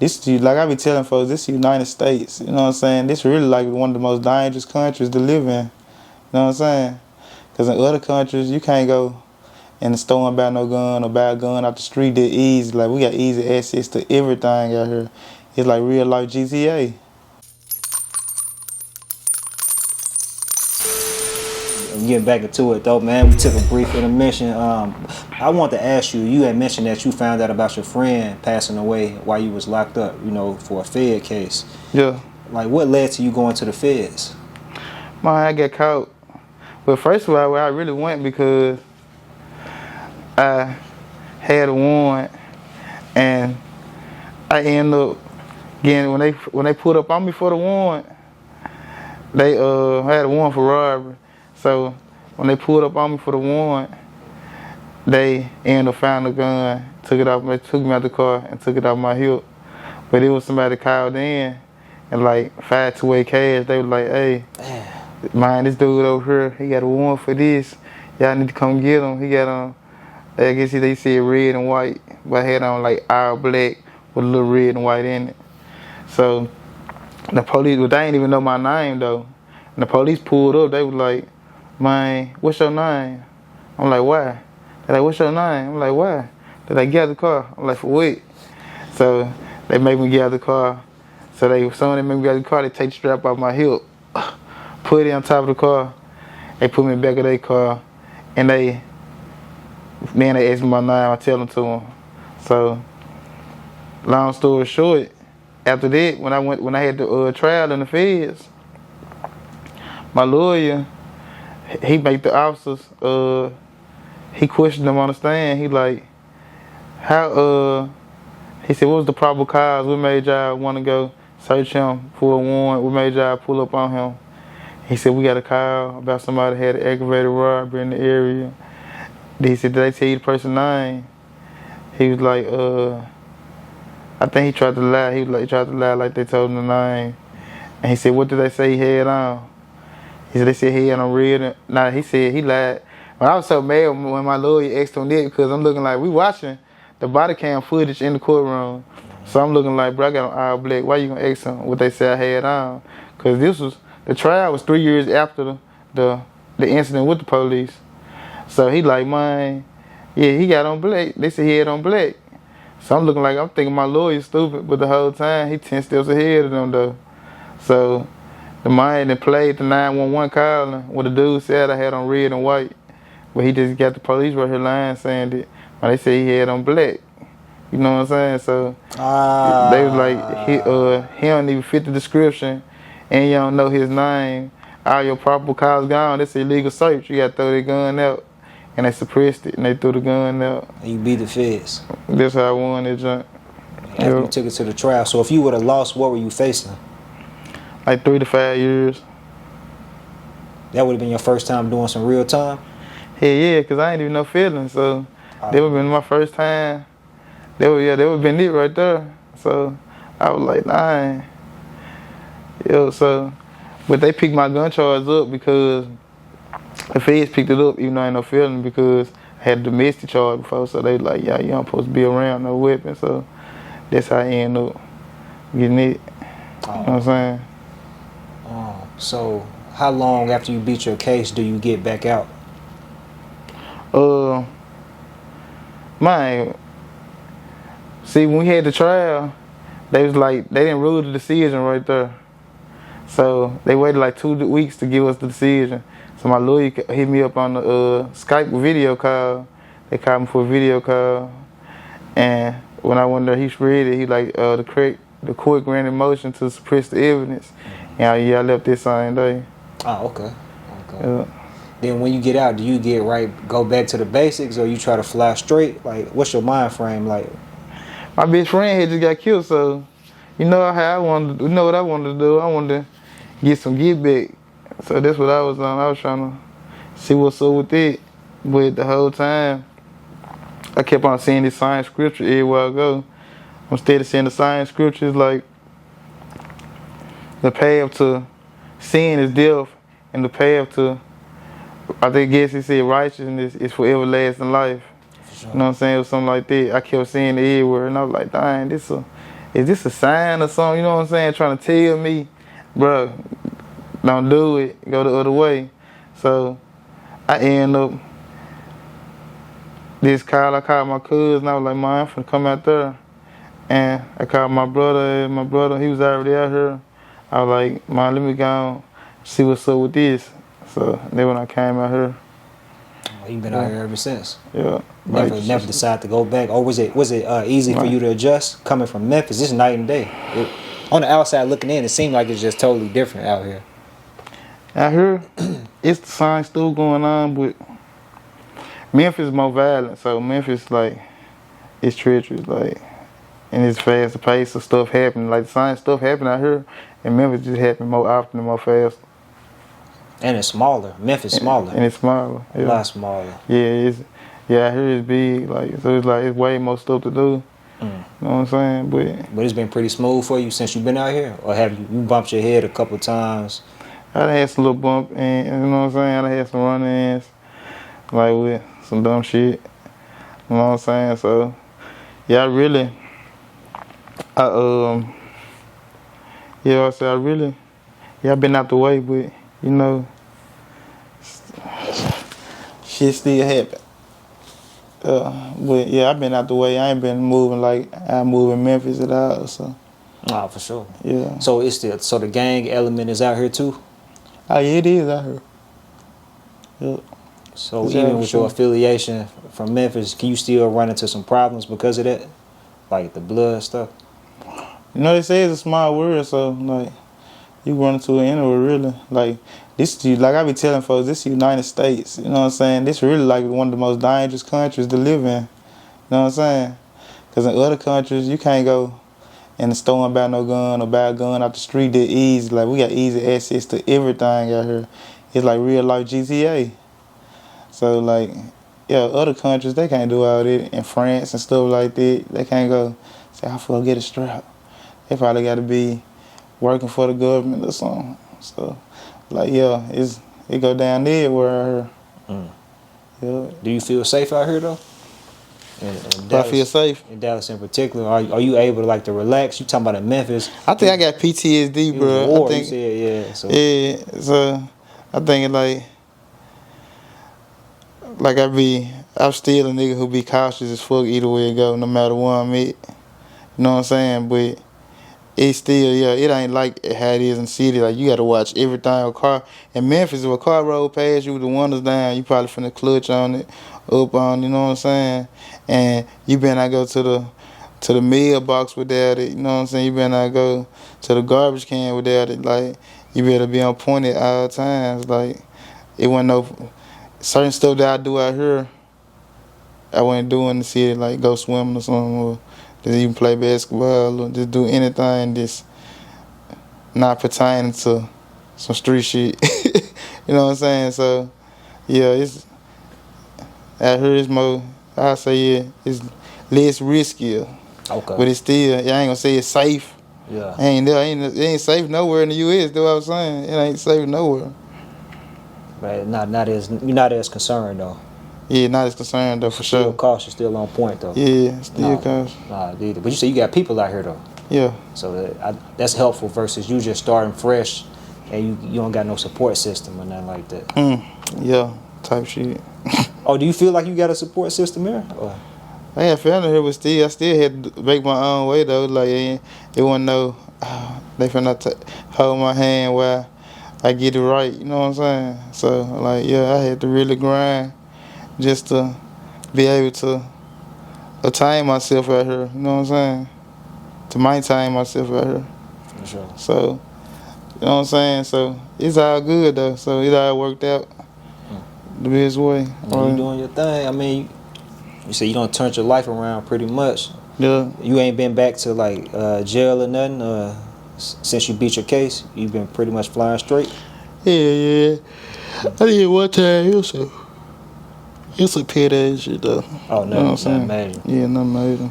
This, like I be telling folks, this United States, you know what I'm saying? This really like one of the most dangerous countries to live in. You know what I'm saying? Because in other countries, you can't go in the store and buy no gun or buy a gun out the street that easy. Like, we got easy access to everything out here. It's like real life GTA. Getting back into it though, man, we took a brief intermission. I want to ask you, you had mentioned that you found out about your friend passing away while you was locked up, you know, for a Fed case. Yeah. Like, what led to you going to the Feds? Man, I got caught. But first of all, I really went because I had a warrant, and I ended up getting, when they put up on me for the warrant, they had a warrant for robbery. So when they pulled up on me for the warrant, they ended up finding a gun, took me out the car and took it off my hip. But it was somebody called in and like 528 cash. They were like, "Hey, man, this dude over here, he got a warrant for this. Y'all need to come get him. He got on, I guess they said red and white, but I had on like all black with a little red and white in it." So the police, well, they didn't even know my name though. And the police pulled up, they was like, "Man, what's your name?" I'm like, "Why?" They're like, "What's your name?" I'm like, "Why?" They're like, "Get out the car." I'm like, "For what?" So they made me get out the car. So someone they made me get out the car, they take the strap off my hip, put it on top of the car. They put me in the back of their car, and they asked me my name. I tell them to them. So long story short, after that, when I had the trial in the feds, my lawyer, he made the officers, he questioned them on the stand. He like, he said, "What was the probable cause? What made y'all want to go search him for a warrant? What made y'all pull up on him?" He said, "We got a call about somebody had an aggravated robbery in the area." He said, "Did they tell you the person's name?" He was like, I think he tried to lie. He tried to lie like they told him the name. And he said, "What did they say he had on?" He said, "They said he had on red." Nah, he said he lied. But I was so mad when my lawyer asked on that, because I'm looking like, we watching the body cam footage in the courtroom. So I'm looking like, bro, I got on all black. Why you gonna ask him what they said I had on? Because the trial was 3 years after the incident with the police. So he like, "Man, yeah, he got on black. They said he had on black." So I'm looking like, I'm thinking my lawyer's stupid, but the whole time he 10 steps ahead of them though. So the man that played the 911 calling where the dude said I had on red and white, but he just got the police right here lying saying that, well, they said he had on black. You know what I'm saying? So they was like, he don't even fit the description, and you don't know his name. All your probable cause gone. That's illegal search. You got to throw their gun out. And they suppressed it, and they threw the gun out. And you beat the feds. That's how I won that junk. After you took it to the trial. So if you would have lost, what were you facing? Like 3 to 5 years. That would have been your first time doing some real time? Hell yeah, because I ain't even no feeling. So that would have been my first time. That would have been it right there. So I was like, nah. Yo, so, but they picked my gun charge up because the feds picked it up, even though I ain't no feeling, because I had a domestic charge before. So they like, "Yeah, you don't supposed to be around no weapon." So that's how I ended up getting it. You know what I'm saying? So how long after you beat your case do you get back out? Man, see, when we had the trial, they was like, they didn't rule the decision right there. So they waited like 2 weeks to give us the decision. So my lawyer hit me up on the Skype video call. They called me for a video call, and when I went there, he read it. He like, the court granted motion to suppress the evidence. And I left this same day. Oh, okay. Then when you get out, do you go back to the basics, or you try to fly straight? Like, what's your mind frame like? My best friend had just got killed, so you know how you know what I wanted to do. I wanted to get some get back. So that's what I was on. I was trying to see what's up with it. But the whole time, I kept on seeing this science scripture everywhere I go. I'm steady seeing the science scriptures like, the path to sin is death, and the path to, I guess he said, righteousness is for everlasting life. Sure. You know what I'm saying? It was something like that. I kept seeing it everywhere, and I was like, dang, this is this a sign or something? You know what I'm saying? Trying to tell me, bro, don't do it. Go the other way. So I end up I called my cousin. I was like, man, I'm finna come out there. And I called my brother. And my brother, he was already out here. I was like, man, let me go see what's up with this. So then when I came out here. Oh, you been out here ever since. Yeah. Never decided to go back. Or was it easy for you to adjust coming from Memphis? It's night and day. On the outside looking in, it seemed like it's just totally different out here. Out here, it's the same still going on, but Memphis is more violent. So Memphis, like, it's treacherous, like, and it's fast pace of stuff happening. Like the same stuff happening out here, and Memphis just happen more often and more fast. And it's smaller. Memphis smaller. And it's smaller. Yeah. A lot smaller. Yeah, out here it's big. Like so, it's way more stuff to do. You know what I'm saying? But it's been pretty smooth for you since you've been out here, or have you bumped your head a couple times? I done had some little bump, and you know what I'm saying. I done had some run-ins, like with some dumb shit. You know what I'm saying? So yeah, I've been out the way, but you know, shit still happen. But yeah, I've been out the way. I ain't been moving like I move in Memphis at all. So. Oh, for sure. Yeah. So the gang element is out here too. Oh yeah, it is out here. Yeah. So even with your affiliation from Memphis, can you still run into some problems because of that, like the blood stuff? You know, they say it's a small world, so like you run into it anywhere really. Like this, like I be telling folks, this is the United States. You know what I'm saying? This really like one of the most dangerous countries to live in. You know what I'm saying? Because in other countries, you can't go in the store and buy no gun or buy a gun off the street that easy. Like we got easy access to everything out here. It's like real life GTA. So like, yeah, other countries they can't do all that. In France and stuff like that, they can't go say I go get a strap. They probably got to be working for the government or something. So, like, yeah, it go down there where I heard. Yeah. Do you feel safe out here though? In Dallas, I feel safe. In Dallas in particular, are you able to relax? You talking about in Memphis? I think I got PTSD, bro. War, I think, you said, yeah. So. Yeah, so I think I'm still a nigga who be cautious as fuck either way it go, no matter where I'm at. You know what I'm saying? But it's still, it ain't like how it is in the city. Like, you got to watch everything. A car in Memphis, if a car roll past you with the windows down, you probably finna clutch on it, up on, you know what I'm saying? And you better not go to the mailbox without it, you know what I'm saying? You better not go to the garbage can without it. Like, you better be on point at all times. Like, it wasn't no certain stuff that I do out here, I wouldn't do in the city, like go swimming or something, or just even play basketball, or just do anything that's not pertaining to some street shit. You know what I'm saying? So, yeah, it's out here it's more, I say, yeah, it's less riskier. Okay. But it's still, I ain't gonna say it's safe. Yeah. It ain't safe nowhere in the U.S., that's what I'm saying. It ain't safe nowhere. But you're not as concerned though. Yeah, not as concerned though, for still sure. Cautious, still on point though. Yeah, still cautious. Nah, either. But you say you got people out here though. Yeah. So that's helpful versus you just starting fresh and you don't got no support system or nothing like that. Yeah, type shit. Oh, do you feel like you got a support system here? Or? I had family here, but I still had to make my own way though. Like, it wasn't no, they finna hold my hand while I get it right, you know what I'm saying? So, like, yeah, I had to really grind just to be able to attain myself out here, you know what I'm saying? To maintain myself out here. For sure. So, you know what I'm saying? So, it's all good though. So, it all worked out the best way. You doing your thing. I mean, you say you don't turn your life around pretty much. Yeah. You ain't been back to jail or nothing since you beat your case. You've been pretty much flying straight. Yeah. I did one time. It's a pit ass shit though. Oh no, you know not major. Yeah, not major.